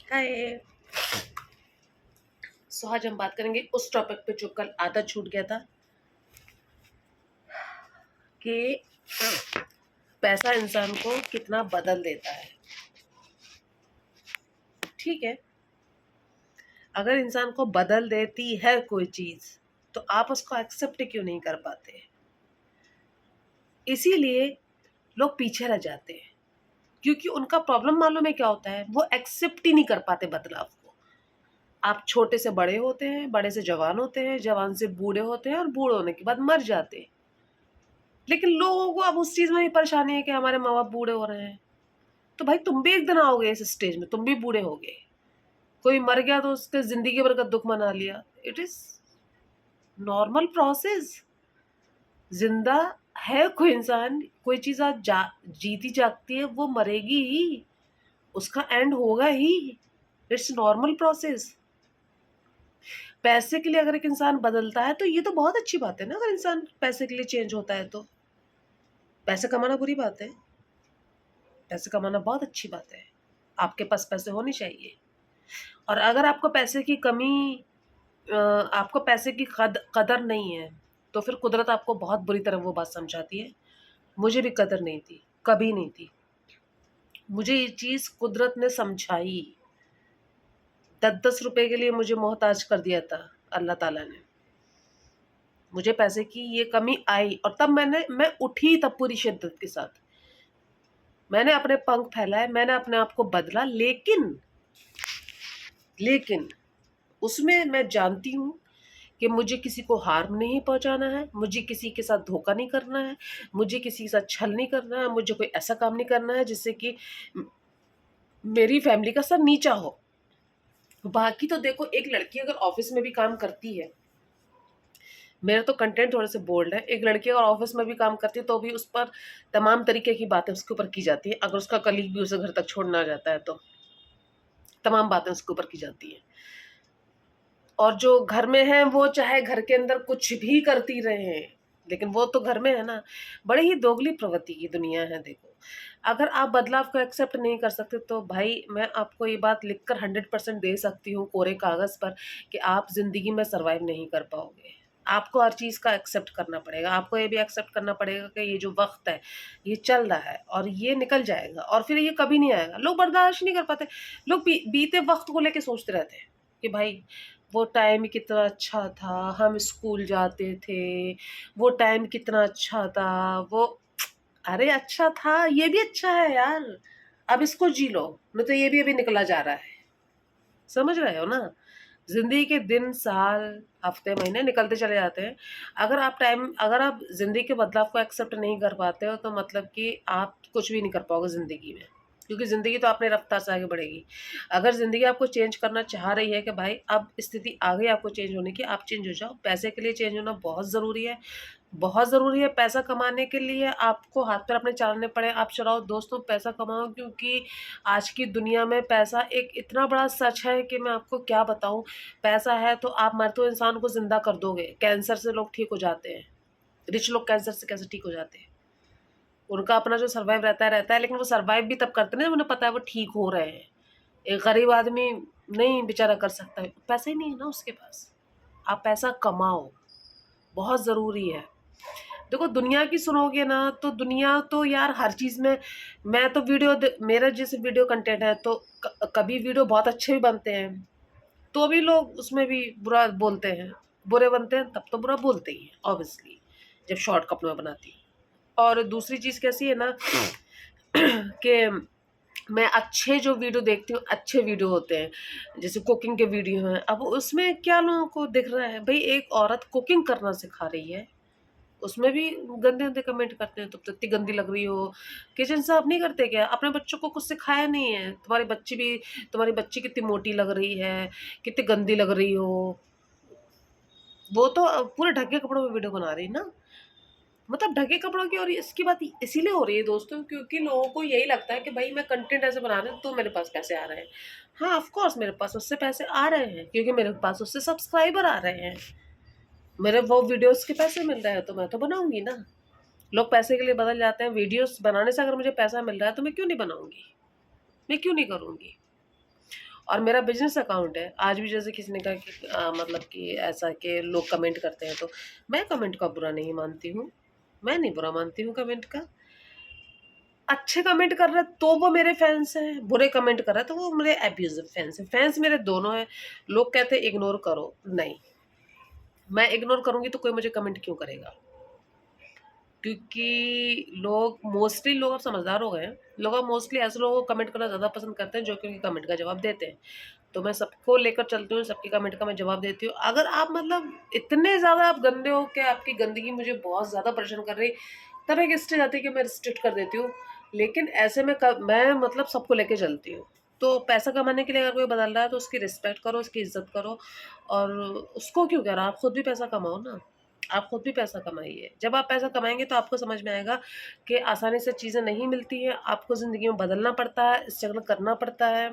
हाय। सो आज हम बात करेंगे उस टॉपिक पे जो कल आधा छूट गया था कि पैसा इंसान को कितना बदल देता है। ठीक है, अगर इंसान को बदल देती है कोई चीज तो आप उसको एक्सेप्ट क्यों नहीं कर पाते? इसीलिए लोग पीछे रह जाते हैं, क्योंकि उनका प्रॉब्लम मालूम है क्या होता है, वो एक्सेप्ट ही नहीं कर पाते बदलाव को। आप छोटे से बड़े होते हैं, बड़े से जवान होते हैं, जवान से बूढ़े होते हैं और बूढ़े होने के बाद मर जाते हैं। लेकिन लोगों को अब उस चीज में भी परेशानी है कि हमारे माँ बाप बूढ़े हो रहे हैं। तो भाई तुम भी एक दिन आओगे इस स्टेज में, तुम भी बूढ़े होगे। कोई मर गया तो उसके जिंदगी भर का दुख मना लिया। It is normal process. जिंदा है कोई इंसान, कोई चीज आज जीती जागती है, वो मरेगी ही, उसका एंड होगा ही। It's normal process. पैसे के लिए अगर एक इंसान बदलता है तो ये तो बहुत अच्छी बात है ना। अगर इंसान पैसे के लिए चेंज होता है तो पैसे कमाना बुरी बात है? पैसे कमाना बहुत अच्छी बात है। आपके पास पैसे होने चाहिए। और अगर आपको पैसे की कमी, आपको पैसे की कदर नहीं है तो फिर कुदरत आपको बहुत बुरी तरह वो बात समझाती है। मुझे भी कदर नहीं थी, कभी नहीं थी। मुझे ये चीज़ कुदरत ने समझाई। 10-10 रुपए के लिए मुझे मोहताज कर दिया था अल्लाह ताला ने। मुझे पैसे की ये कमी आई और तब मैं उठी, तब पूरी शिद्दत के साथ मैंने अपने पंख फैलाए, मैंने अपने आप को बदला। लेकिन उसमें मैं जानती हूँ कि मुझे किसी को हार्म नहीं पहुंचाना है, मुझे किसी के साथ धोखा नहीं करना है, मुझे किसी के साथ छल नहीं करना है, मुझे कोई ऐसा काम नहीं करना है जिससे कि मेरी फैमिली का सर नीचा हो। बाकी तो देखो, एक लड़की अगर ऑफिस में भी काम करती है, मेरे तो कंटेंट थोड़े से बोल्ड है, एक लड़की अगर ऑफिस में भी काम करती है तो भी उस पर तमाम तरीके की बातें उसके ऊपर की जाती है। अगर उसका कलीग भी उसे घर तक छोड़ना जाता है तो तमाम बातें उसके ऊपर की जाती है। और जो घर में है वो चाहे घर के अंदर कुछ भी करती रहे, लेकिन वो तो घर में है ना। बड़े ही दोगली प्रवृत्ति की दुनिया है। देखो, अगर आप बदलाव को एक्सेप्ट नहीं कर सकते तो भाई मैं आपको ये बात लिखकर 100% दे सकती हूँ कोरे कागज पर कि आप जिंदगी में सरवाइव नहीं कर पाओगे। आपको हर चीज का एक्सेप्ट करना पड़ेगा। आपको ये भी एक्सेप्ट करना पड़ेगा कि ये जो वक्त है ये चल रहा है और ये निकल जाएगा और फिर ये कभी नहीं आएगा। लोग बर्दाश्त नहीं कर पाते। लोग बीते वक्त को लेके सोचते रहते हैं कि भाई वो टाइम कितना अच्छा था, हम स्कूल जाते थे, वो टाइम कितना अच्छा था। वो, अरे अच्छा था, ये भी अच्छा है यार। अब इसको जी लो, नहीं तो ये भी अभी निकला जा रहा है। समझ रहे हो ना? जिंदगी के दिन, साल, हफ्ते, महीने निकलते चले जाते हैं। अगर आप जिंदगी के बदलाव को एक्सेप्ट नहीं कर पाते हो तो मतलब कि आप कुछ भी नहीं कर पाओगे जिंदगी में, क्योंकि ज़िंदगी तो अपनी रफ्तार से आगे बढ़ेगी। अगर ज़िंदगी आपको चेंज करना चाह रही है कि भाई अब स्थिति आ गई आपको चेंज होने की, आप चेंज हो जाओ। पैसे के लिए चेंज होना बहुत ज़रूरी है, बहुत ज़रूरी है। पैसा कमाने के लिए आपको हाथ पैर अपने चलाने पड़े, आप चलाओ दोस्तों, पैसा कमाओ, क्योंकि आज की दुनिया में पैसा एक इतना बड़ा सच है कि मैं आपको क्या बताऊँ। पैसा है तो आप मरते हुए इंसान को ज़िंदा कर दोगे। कैंसर से लोग ठीक हो जाते हैं, रिच लोग कैंसर से कैसे ठीक हो जाते हैं? उनका अपना जो सर्वाइव रहता है, लेकिन वो सर्वाइव भी तब करते हैं जब उन्हें पता है वो ठीक हो रहे हैं। एक गरीब आदमी नहीं बेचारा कर सकता है, पैसा ही नहीं है ना उसके पास। आप पैसा कमाओ, बहुत ज़रूरी है। देखो, दुनिया की सुनोगे ना तो दुनिया तो यार हर चीज़ में, मैं तो मेरा जैसे वीडियो कंटेंट है तो कभी वीडियो बहुत अच्छे भी बनते हैं तो भी लोग उसमें भी बुरा बोलते हैं। बुरे बनते हैं तब तो बुरा बोलते ही हैं ऑब्वियसली, जब शॉर्ट कपड़ों में बनाती है। और दूसरी चीज़ कैसी है ना कि मैं अच्छे जो वीडियो देखती हूँ, अच्छे वीडियो होते हैं, जैसे कुकिंग के वीडियो हैं। अब उसमें क्या लोगों को दिख रहा है, भाई एक औरत कुकिंग करना सिखा रही है, उसमें भी गंदे-गंदे कमेंट करते हैं, तुम तो इतनी गंदी लग रही हो। किचन साफ नहीं करते क्या? अपने बच्चों को कुछ सिखाया नहीं है। तुम्हारी बच्ची कितनी मोटी लग रही है, कितनी गंदी लग रही हो। वो तो पूरे ढके कपड़ों में वीडियो बना रही है ना। मतलब ढके कपड़ों की, और इसकी बात इसीलिए हो रही है दोस्तों क्योंकि लोगों को यही लगता है कि भाई मैं कंटेंट ऐसे बना रही हूँ तो मेरे पास पैसे आ रहे हैं। हाँ, ऑफ कोर्स मेरे पास उससे पैसे आ रहे हैं क्योंकि मेरे पास उससे सब्सक्राइबर आ रहे हैं। मेरे वो वीडियोस के पैसे मिल रहे हैं तो मैं तो बनाऊंगी ना। लोग पैसे के लिए बदल जाते हैं। वीडियोस बनाने से अगर मुझे पैसा मिल रहा है तो मैं क्यों नहीं बनाऊंगी, मैं क्यों नहीं करूंगी? और मेरा बिज़नेस अकाउंट है। आज भी जैसे किसी ने कहा कि मतलब कि ऐसा कि लोग कमेंट करते हैं, तो मैं कमेंट का बुरा नहीं मानती हूँ। मैं नहीं बुरा मानती हूँ कमेंट का। अच्छे कमेंट कर रहा है तो वो मेरे फैन्स हैं, बुरे कमेंट कर रहा है तो वो मेरे अब्यूज़िव फैन्स हैं। फैन्स मेरे दोनों हैं। लोग कहते हैं इग्नोर करो, नहीं, मैं इग्नोर करूँगी तो कोई मुझे कमेंट क्यों करेगा? क्योंकि लोग अब समझदार हो गए हैं। लोग अब मोस्टली ऐसे लोगों को कमेंट करना ज़्यादा पसंद करते हैं जो कि उनके कमेंट का जवाब देते हैं। तो मैं सबको लेकर चलती हूँ, सबके कमेंट का मैं जवाब देती हूँ। अगर आप मतलब इतने ज़्यादा आप गंदे हो कि आपकी गंदगी मुझे बहुत ज़्यादा परेशान कर रही, तब एक स्टेज आती है कि मैं रिस्ट्रिक्ट कर देती हूँ। लेकिन ऐसे में मैं मतलब सबको लेके चलती हूँ। तो पैसा कमाने के लिए अगर कोई बदल रहा है तो उसकी रिस्पेक्ट करो, उसकी इज़्ज़त करो और उसको क्यों कह रहा है, आप खुद भी पैसा कमाओ ना। आप खुद भी पैसा कमाइए। जब आप पैसा कमाएँगे तो आपको समझ में आएगा कि आसानी से चीज़ें नहीं मिलती हैं, आपको ज़िंदगी में बदलना पड़ता है, स्ट्रगल करना पड़ता है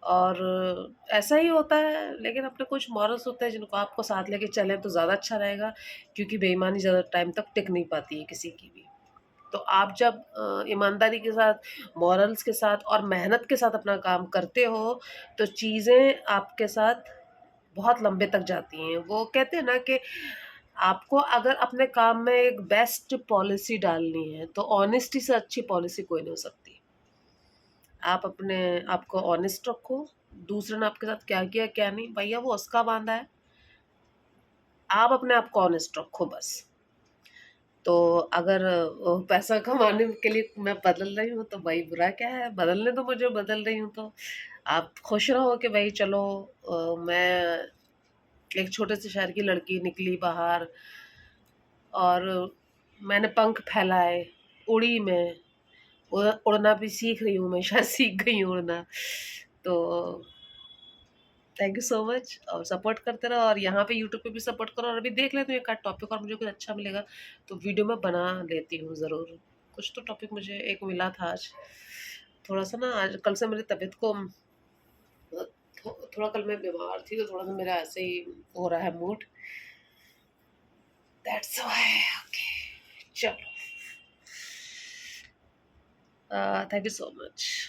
और ऐसा ही होता है। लेकिन अपने कुछ मॉरल्स होते हैं जिनको आपको साथ लेके चलें तो ज़्यादा अच्छा रहेगा, क्योंकि बेईमानी ज़्यादा टाइम तक टिक नहीं पाती है किसी की भी। तो आप जब ईमानदारी के साथ, मॉरल्स के साथ और मेहनत के साथ अपना काम करते हो, तो चीज़ें आपके साथ बहुत लंबे तक जाती हैं। वो कहते हैं ना कि आपको अगर अपने काम में एक बेस्ट पॉलिसी डालनी है, तो ऑनेस्टी से अच्छी पॉलिसी कोई नहीं हो सकती। आप अपने आप को ऑनेस्ट रखो, दूसरे ने आपके साथ क्या किया, क्या नहीं, भैया वो उसका बाँधा है। आप अपने आप को ऑनेस्ट रखो बस। तो अगर पैसा कमाने के लिए मैं बदल रही हूँ, तो भाई बुरा क्या है? बदलने दो मुझे, बदल रही हूँ तो। आप खुश रहो कि भई चलो मैं एक छोटे से शहर की लड़की निकली बाहर और मैंने पंख फैलाए, उड़ी मैं, उड़ना भी सीख रही हूँ मैं, शायद सीख गई हूँ उड़ना। तो थैंक यू सो मच और सपोर्ट करते रहो और यहाँ पे यूट्यूब पे भी सपोर्ट करो और अभी देख लेती हूँ एक आध टॉपिक और मुझे कुछ अच्छा मिलेगा तो वीडियो मैं बना लेती हूँ ज़रूर। कुछ तो टॉपिक मुझे एक मिला था आज। थोड़ा-सा ना आज कल से मेरी तबीयत को थोड़ा कल मैं बीमार थी तो थोड़ा-सा मेरा ऐसे ही हो रहा है मूड। दैट्स व्हाई ओके चलो। Thank you so much.